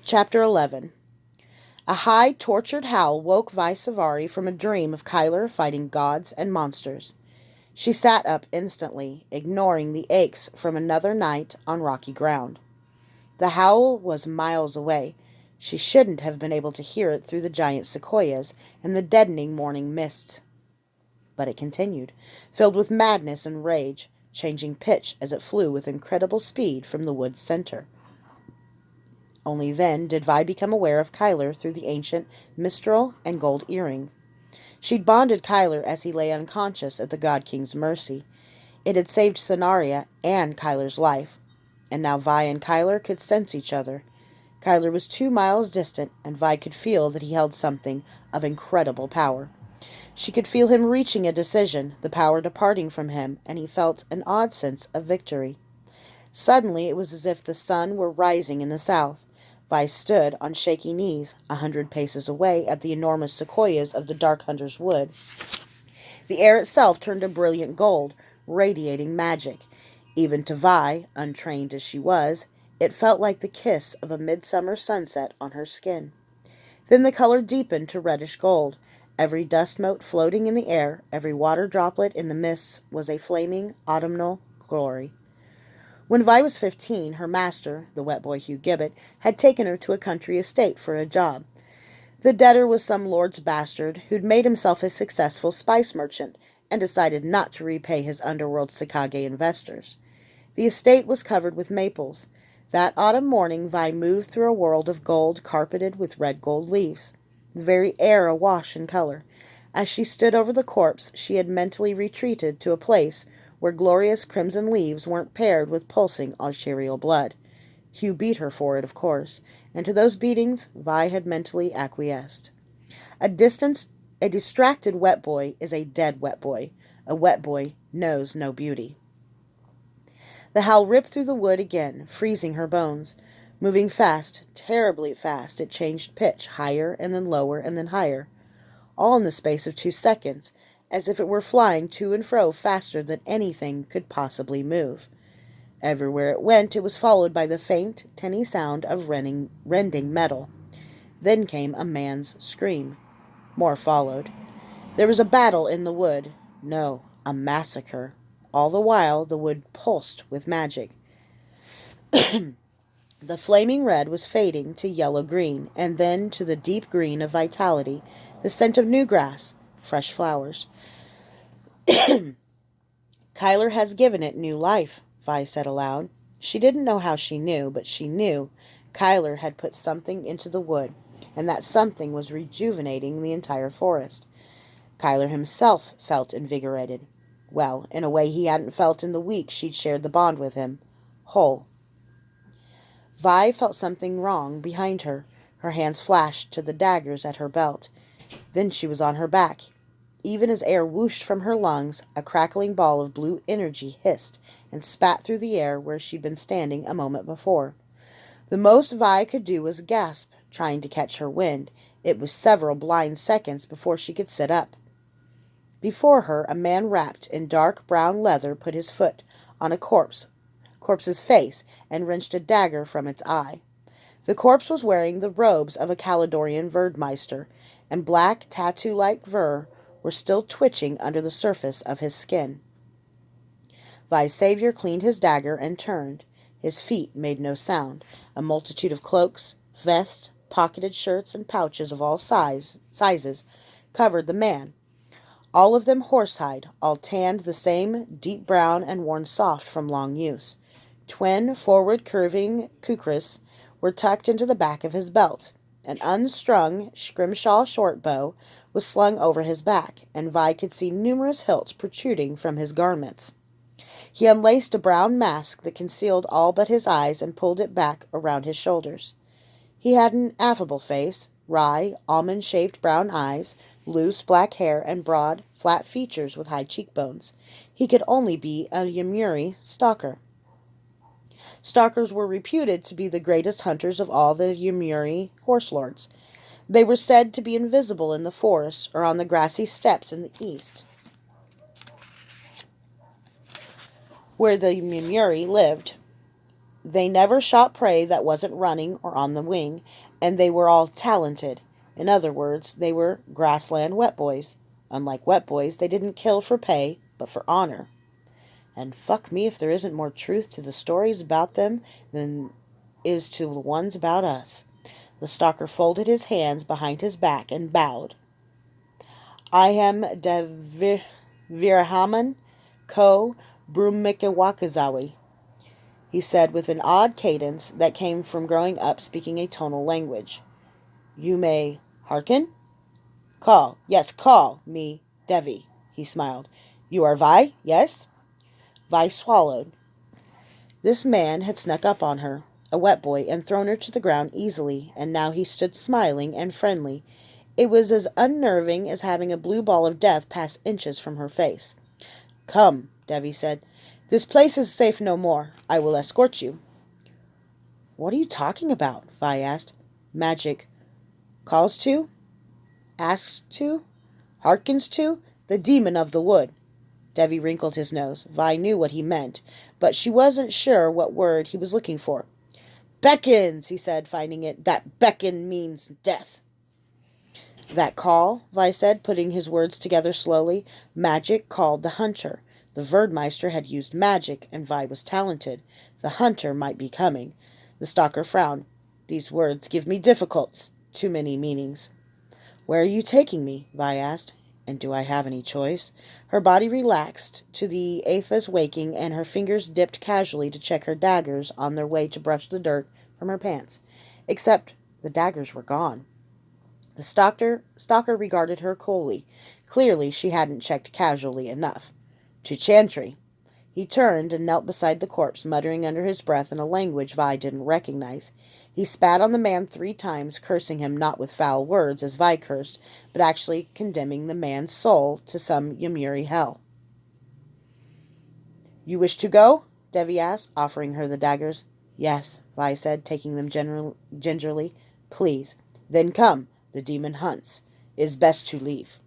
Chapter 11. A high, tortured howl woke Vi Savari from a dream of Kyler fighting gods and monsters. She sat up instantly, ignoring the aches from another night on rocky ground. The howl was miles away. She shouldn't have been able to hear it through the giant sequoias and the deadening morning mists. But it continued, filled with madness and rage, changing pitch as it flew with incredible speed from the wood's center. Only then did Vi become aware of Kyler through the ancient mistral and gold earring. She'd bonded Kyler as he lay unconscious at the God King's mercy. It had saved Sonaria and Kyler's life, and now Vi and Kyler could sense each other. Kyler was 2 miles distant, and Vi could feel that he held something of incredible power. She could feel him reaching a decision, the power departing from him, and he felt an odd sense of victory. Suddenly it was as if the sun were rising in the south. Vi stood on shaky knees 100 paces away at the enormous sequoias of the Dark Hunter's Wood. The air itself turned a brilliant gold, radiating magic. Even to Vi, untrained as she was, it felt like the kiss of a midsummer sunset on her skin. Then the color deepened to reddish gold. Every dust mote floating in the air, every water droplet in the mists was a flaming autumnal glory. When Vi was 15, her master, the wet boy Hugh Gibbet, had taken her to a country estate for a job. The debtor was some lord's bastard who'd made himself a successful spice merchant and decided not to repay his underworld Sakage investors. The estate was covered with maples. That autumn morning Vi moved through a world of gold carpeted with red gold leaves, the very air awash in color. As she stood over the corpse, she had mentally retreated to a place where glorious crimson leaves weren't paired with pulsing arterial blood. Hugh beat her for it, of course, and to those beatings Vi had mentally acquiesced. A distracted wet boy is a dead wet boy. A wet boy knows no beauty. The howl ripped through the wood again, freezing her bones. Moving fast, terribly fast, it changed pitch, higher and then lower and then higher, all in the space of 2 seconds, as if it were flying to and fro faster than anything could possibly move. Everywhere it went, it was followed by the faint, tinny sound of rending metal. Then came a man's scream. More followed. There was a battle in the wood. No, a massacre. All the while, the wood pulsed with magic. The flaming red was fading to yellow-green, and then to the deep green of vitality, the scent of new grass, fresh flowers. Kyler has given it new life, Vi said aloud. She didn't know how she knew, but she knew Kyler had put something into the wood, and that something was rejuvenating the entire forest. Kyler himself felt invigorated. Well, in a way he hadn't felt in the week she'd shared the bond with him. Whole. Vi felt something wrong behind her. Her hands flashed to the daggers at her belt. Then she was on her back. Even as air whooshed from her lungs, a crackling ball of blue energy hissed and spat through the air where she'd been standing a moment before. The most Vi could do was gasp, trying to catch her wind. It was several blind seconds before she could sit up. Before her, a man wrapped in dark brown leather put his foot on a corpse's face, and wrenched a dagger from its eye. The corpse was wearing the robes of a Caledonian Verdmeister, and black tattoo-like fur were still twitching under the surface of his skin. Vi's savior cleaned his dagger and turned. His feet made no sound. A multitude of cloaks, vests, pocketed shirts, and pouches of all sizes covered the man. All of them horsehide, all tanned the same deep brown and worn soft from long use. Twin forward-curving kukris were tucked into the back of his belt. An unstrung scrimshaw short bow was slung over his back, and Vi could see numerous hilts protruding from his garments. He unlaced a brown mask that concealed all but his eyes and pulled it back around his shoulders. He had an affable face, wry, almond-shaped brown eyes, loose black hair, and broad, flat features with high cheekbones. He could only be a Yamuri stalker. Stalkers were reputed to be the greatest hunters of all the Yamuri horse lords. They were said to be invisible in the forests or on the grassy steppes in the east, where the Yamuri lived. They never shot prey that wasn't running or on the wing, and they were all talented. In other words, they were grassland wet boys. Unlike wet boys, they didn't kill for pay, but for honor. And fuck me if there isn't more truth to the stories about them than is to the ones about us. The stalker folded his hands behind his back and bowed. I am de Virahaman Ko Brumikawakazawi, he said with an odd cadence that came from growing up speaking a tonal language. You may hearken? Call, yes, call me Devi, he smiled. You are Vi, yes? Vi swallowed. This man had snuck up on her, a wet boy, and thrown her to the ground easily, and now he stood smiling and friendly. It was as unnerving as having a blue ball of death pass inches from her face. Come, Devi said. This place is safe no more. I will escort you. What are you talking about? Vi asked. Magic. Calls to? Asks to? Hearkens to? The demon of the wood. Devi wrinkled his nose. Vi knew what he meant, but she wasn't sure what word he was looking for. Beckons, he said, finding it. That beckon means death. That call, Vi said, putting his words together slowly. Magic called the hunter. The Verdmeister had used magic, and Vi was talented. The hunter might be coming. The stalker frowned. These words give me difficulties. Too many meanings. Where are you taking me? Vi asked. And do I have any choice? Her body relaxed to the Aetha's waking, and her fingers dipped casually to check her daggers on their way to brush the dirt from her pants. Except the daggers were gone. The stalker regarded her coolly. Clearly she hadn't checked casually enough. To Chantry. He turned and knelt beside the corpse, muttering under his breath in a language Vi didn't recognize. He spat on the man 3 times, cursing him not with foul words, as Vi cursed, but actually condemning the man's soul to some Yamuri hell. You wish to go? Devi asked, offering her the daggers. Yes, Vi said, taking them gingerly. Please. Then come. The demon hunts. It is best to leave.